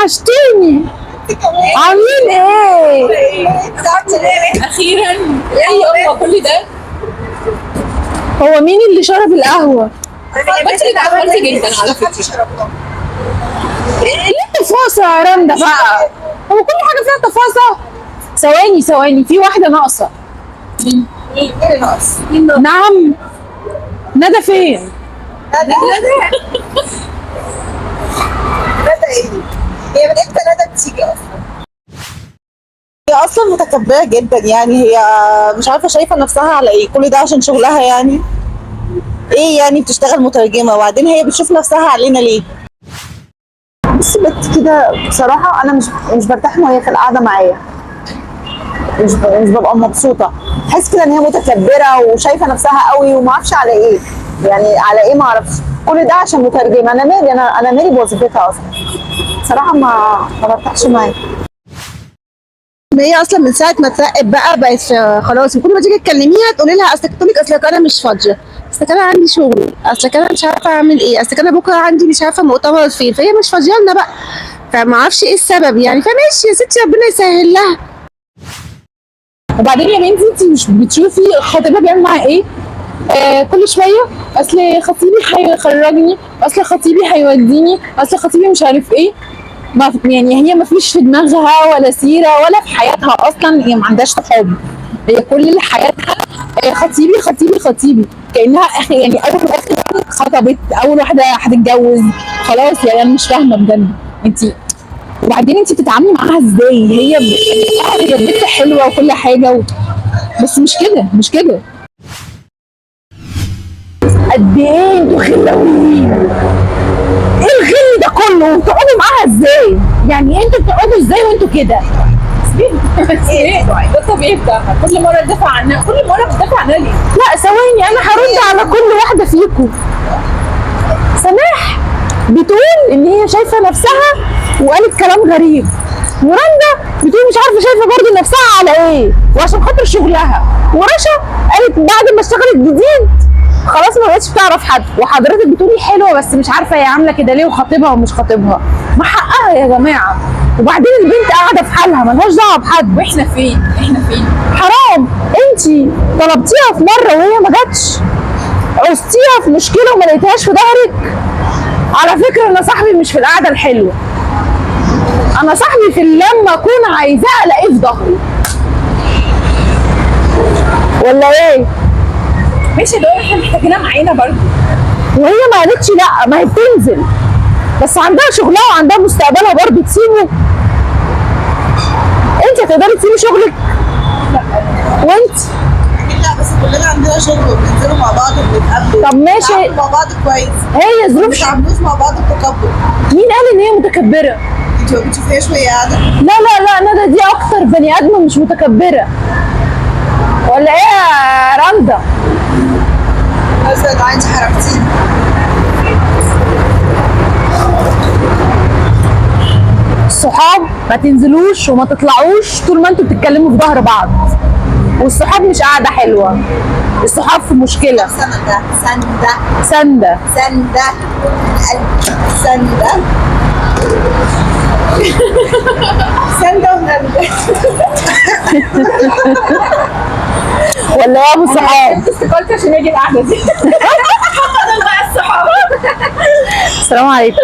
وحشتوني. عاملين ايه؟ اخيرا ايه هو كل ده؟ هو مين اللي شرب القهوة؟ بس اللي اتعملت جدا على فكره. ليه تفاصة يا رندا بقى؟ هو كل حاجة فيها تفاصة؟ ثواني في واحدة ناقصة. ايه ناقص؟ نعم. ندى فين؟ ندى ايه؟ هي من امتى ندى بتيجي اصلا؟ هي اصلا متكبره جدا، يعني هي مش عارفه شايفه نفسها على ايه، كل ده عشان شغلها يعني. ايه يعني بتشتغل مترجمه، وبعدين هي بتشوف نفسها علينا ليه؟ بس بنت كده بصراحه انا مش برتاح وهي في القعده معايا، مش ببقى مبسوطه. بحس كده ان هي متكبره وشايفه نفسها قوي وما اعرفش على ايه، يعني على ايه ما اعرفش. كل ده عشان مترجمه، انا مالي، انا مالي بوظيفتها اصلا. بصراحه ما برتاحش معاها. هي اصلا من ساعه ما اترقت بقى بقت خلاص، كل ما تيجي تكلميها تقولي لها اصلك انا مش فاضيه، اصلك انا عندي شغل، اصلك انا مش عارفه اعمل ايه، اصلك انا بكره عندي مش عارفه مؤتمر فين، فهي مش فاضيه لنا بقى. فما اعرفش ايه السبب يعني، فماشي يا ستي ربنا يسهل لها. وبعدين يا بنتي انت مش بتشوفي خطيبها بيعمل معاها ايه؟ كل شويه اصل خطيبي هيخرجني، اصل خطيبي هيوديني، اصل خطيبي مش عارف ايه. ما يعني هي ما فيش في دماغها ولا سيره ولا في حياتها اصلا، هي ما عندهاش صحاب. هي كل اللي حياتها خطيبي كانها يعني اول واحده خطبت، اول واحده هتتجوز خلاص. يعني انا مش فاهمه بجد انت. وبعدين انت بتتعاملي معاها ازاي؟ هي بنت حلوه وكل حاجه بس مش كده. قد ايه انتوا خلاويين؟ ايه الغل ده كله؟ بتقعدوا معاها ازاي؟ يعني انتوا بتقعدوا ازاي وانتوا كده؟ ايه ده الطبيعي بتاعها، كل مره تدافع عنها، كل مره بتدافع عنها ليه؟ لا ثواني، انا هرد على كل واحده فيكم. سماح بتقول ان هي شايفه نفسها وقالت كلام غريب، ورندا بتقول مش عارفه شايفه برضه نفسها على ايه وعشان خاطر شغلها، ورشا قالت بعد ما اشتغلت جديد خلاص ما بقتش تعرف حد، وحضرتك بتقولي حلوه بس مش عارفه هي عامله كده ليه وخطيبها ومش خطيبها. ما حقها يا جماعه. وبعدين البنت قاعده في حالها ملهاش دعوه بحد. واحنا فين؟ حرام. انتي طلبتيها في مره وهي ما جاتش، عوزتيها في مشكله وما لقيتهاش في ظهرك. على فكره انا صاحبي مش في القعده الحلوه، انا صاحبي في لما اكون عايزاه الاقيه في ظهري. ولا ايه؟ ماشي، اللي هو احنا محتاجينها معانا برضه. وهي ما قالتش لا، ما هي بتنزل بس عندها شغلها وعندها مستقبلها برضه تسيبه. انت هتقدري تسيبي شغلك؟ لا. وانت؟ لا بس كلنا عندنا شغل وبننزلوا مع بعض وبنتقابلوا. طب ماشي. بنتعامل مع بعض كويس. هي ما ظروف. بنتعاملوش مع بعض بتكبر. مين قال ان هي متكبره؟ انت ما بتشوفيهاش وهي قاعده؟ لا ندى دي اكتر بني ادمه مش متكبره. ولا ايه يا رندا؟ مثلا انت حركتيني. الصحاب ما تنزلوش وما تطلعوش طول ما انتوا بتتكلموا في ظهر بعض، والصحاب مش قاعده حلوه، الصحاب في مشكله. سنده ونندة. ولا يا ابو صحاب؟ استقلت عشان اجي القعده دي. الصحاب. السلام عليكم.